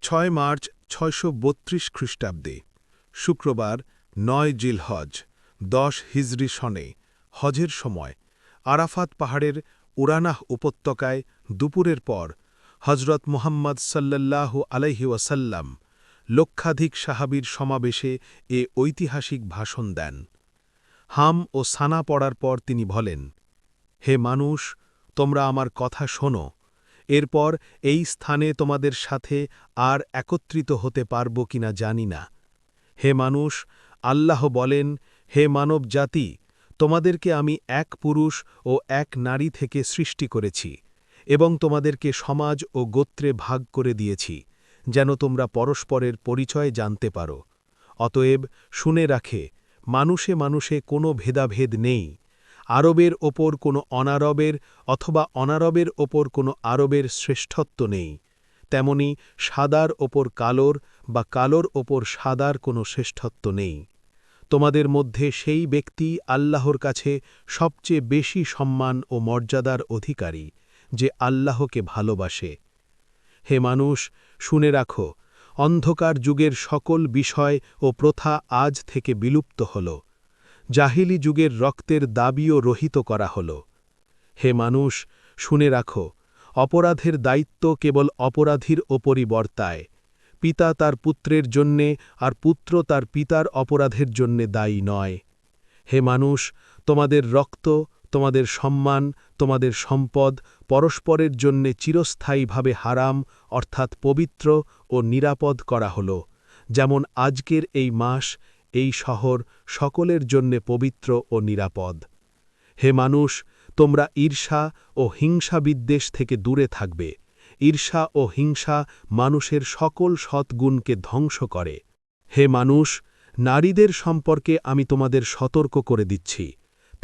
6 March 632 খ্রিস্টাব্দে শুক্রবার 9 জিলহজ 10 হিজরি সনে হজের সময় আরাফাত পাহাড়ের উরানাহ উপত্যকায় দুপুরের পর হজরত মুহাম্মদ সাল্লাল্লাহু আলাইহি ওয়াসাল্লাম লক্ষাধিক সাহাবীর সমাবেশে এ ঐতিহাসিক ভাষণ দেন। হাম ও সানা পড়ার পর তিনি বলেন, হে মানুষ, তোমরা আমার কথা শোনো। এরপর এই স্থানে তোমাদের সাথে আর একত্রিত হতে পারব কিনা জানি না। হে মানুষ, আল্লাহ বলেন, হে মানব জাতি, তোমাদেরকে আমি এক পুরুষ ও এক নারী থেকে সৃষ্টি করেছি এবং তোমাদেরকে সমাজ ও গোত্রে ভাগ করে দিয়েছি, যেন তোমরা পরস্পরের পরিচয় জানতে পারো। অতএব শুনে রাখে, মানুষে মানুষে কোনো ভেদাভেদ নেই। আরবের ওপর কোনো অনারবের অথবা অনারবের ওপর কোনো আরবের শ্রেষ্ঠত্ব নেই, তেমনি সাদার ওপর কালোর বা কালোর ওপর সাদার কোনো শ্রেষ্ঠত্ব নেই। তোমাদের মধ্যে সেই ব্যক্তি আল্লাহর কাছে সবচেয়ে বেশি সম্মান ও মর্যাদার অধিকারী, যে আল্লাহকে ভালোবাসে। হে মানুষ, শুনে রাখো, অন্ধকার যুগের সকল বিষয় ও প্রথা আজ থেকে বিলুপ্ত হল। জাহিলি যুগের রক্তের দাবিও রহিত করা হল। হে মানুষ, শুনে রাখো, অপরাধের দায়িত্ব কেবল অপরাধীর ওপরই বর্তায়। পিতা তার পুত্রের জন্যে আর পুত্র তার পিতার অপরাধের জন্যে দায়ী নয়। হে মানুষ, তোমাদের রক্ত, তোমাদের সম্মান, তোমাদের সম্পদ পরস্পরের জন্যে চিরস্থায়ীভাবে হারাম অর্থাৎ পবিত্র ও নিরাপদ করা হল, যেমন আজকের এই মাস, এই শহর সকলের জন্যে পবিত্র ও নিরাপদ। হে মানুষ, তোমরা ঈর্ষা ও হিংসা বিদ্বেষ থেকে দূরে থাকবে। ঈর্ষা ও হিংসা মানুষের সকল সৎগুণকে ধ্বংস করে। হে মানুষ, নারীদের সম্পর্কে আমি তোমাদের সতর্ক করে দিচ্ছি,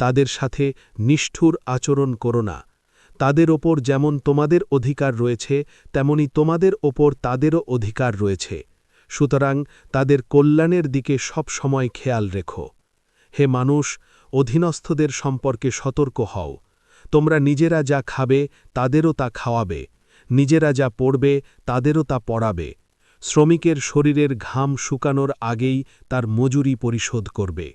তাদের সাথে নিষ্ঠুর আচরণ করো না। তাদের ওপর যেমন তোমাদের অধিকার রয়েছে, তেমনি তোমাদের ওপর তাদেরও অধিকার রয়েছে, সুতরাং তাদের কল্যাণের দিকে সব সময় খেয়াল রেখো। হে মানুষ, অধীনস্থদের সম্পর্কে সতর্ক হও। তোমরা নিজেরা যা খাবে তাদেরও তা খাওয়াবে, নিজেরা যা পড়বে তাদেরও তা পড়াবে। শ্রমিকের শরীরের ঘাম শুকানোর আগেই তার মজুরি পরিশোধ করবে।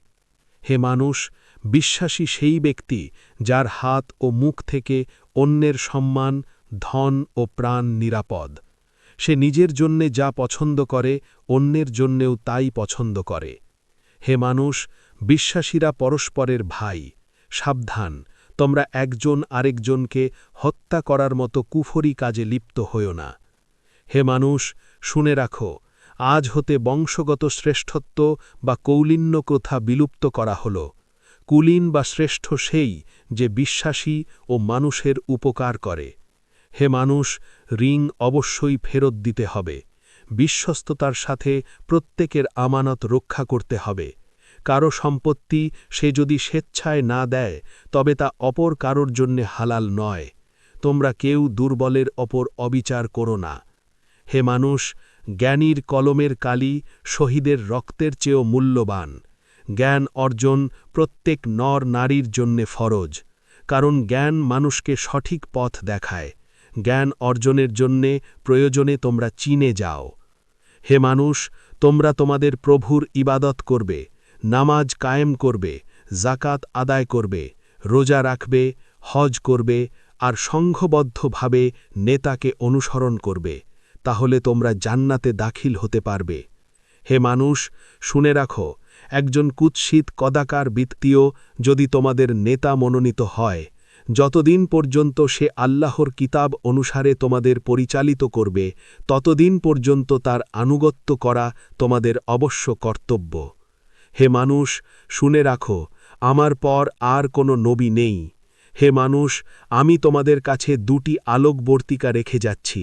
হে মানুষ, বিশ্বাসী সেই ব্যক্তি যার হাত ও মুখ থেকে অন্যের সম্মান, ধন ও প্রাণ নিরাপদ। সে নিজের জন্যে যা পছন্দ করে, অন্যের জন্যেও তাই পছন্দ করে। হে মানুষ, বিশ্বাসীরা পরস্পরের ভাই। সাবধান, তোমরা একজন আরেকজনকে হত্যা করার মতো কুফরি কাজে লিপ্ত হও না। হে মানুষ, শুনে রাখো, আজ হতে বংশগত শ্রেষ্ঠত্ব বা কৌলিন্য প্রথা বিলুপ্ত করা হল। কুলীন বা শ্রেষ্ঠ সেই যে বিশ্বাসী ও মানুষের উপকার করে। হে মানুষ, ঋণ অবশ্যই ফেরত দিতে হবে। বিশ্বস্ততার সাথে প্রত্যেকের আমানত রক্ষা করতে হবে। কারো সম্পত্তি সে যদি স্বেচ্ছায় না দেয়, তবে তা অপর কারোর জন্যে হালাল নয়। তোমরা কেউ দুর্বলের ওপর অবিচার করো না। হে মানুষ, জ্ঞানীর কলমের কালি শহীদের রক্তের চেয়েও মূল্যবান। জ্ঞান অর্জন প্রত্যেক নর নারীর জন্যে ফরজ, কারণ জ্ঞান মানুষকে সঠিক পথ দেখায়। জ্ঞান অর্জনের জন্যে প্রয়োজনে তোমরা চীনে যাও। হে মানুষ, তোমরা তোমাদের প্রভুর ইবাদত করবে, নামাজ কায়েম করবে, জাকাত আদায় করবে, রোজা রাখবে, হজ করবে আর সংঘবদ্ধভাবে নেতাকে অনুসরণ করবে, তাহলে তোমরা জান্নাতে দাখিল হতে পারবে। হে মানুষ, শুনে রাখো, একজন কুৎসিত কদাকার ব্যক্তিও যদি তোমাদের নেতা মনোনীত হয়, যতদিন পর্যন্ত সে আল্লাহর কিতাব অনুসারে তোমাদের পরিচালিত করবে, ততদিন পর্যন্ত তার আনুগত্য করা তোমাদের অবশ্য কর্তব্য। হে মানুষ, শুনে রাখো, আমার পর আর কোনো নবী নেই। হে মানুষ, আমি তোমাদের কাছে দুটি আলোকবর্তিকা রেখে যাচ্ছি।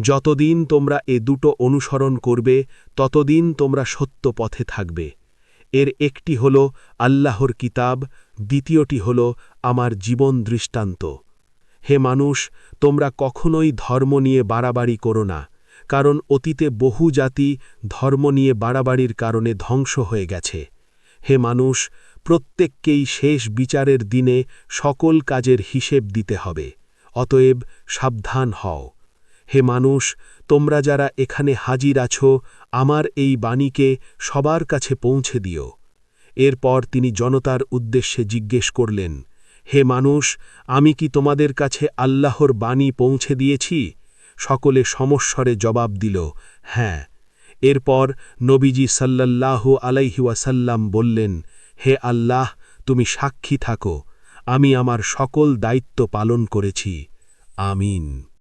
যতদিন তোমরা এ দুটো অনুসরণ করবে, ততদিন তোমরা সত্য পথে থাকবে। এর একটি হল আল্লাহর কিতাব, দ্বিতীয়টি হল আমার জীবন দৃষ্টান্ত। হে মানুষ, তোমরা কখনোই ধর্ম নিয়ে বাড়াবাড়ি করো না, কারণ অতীতে বহু জাতি ধর্ম নিয়ে বাড়াবাড়ির কারণে ধ্বংস হয়ে গেছে। হে মানুষ, প্রত্যেককেই শেষ বিচারের দিনে সকল কাজের হিসেব দিতে হবে, অতএব সাবধান হও। হে মানুষ, তোমরা যারা এখানে হাজির আছো আমার এই বাণীকে সবার কাছে পৌঁছে দিও। এরপর তিনি জনতার উদ্দেশ্যে জিজ্ঞেস করলেন, হে মানুষ, আমি কি তোমাদের কাছে আল্লাহর বাণী পৌঁছে দিয়েছি? সকলে সমস্বরে জবাব দিল, হ্যাঁ। এরপর নবীজি সাল্লাল্লাহু আলাইহি ওয়াসাল্লাম বললেন, হে আল্লাহ, তুমি সাক্ষী থাকো, আমি আমার সকল দায়িত্ব পালন করেছি। আমিন।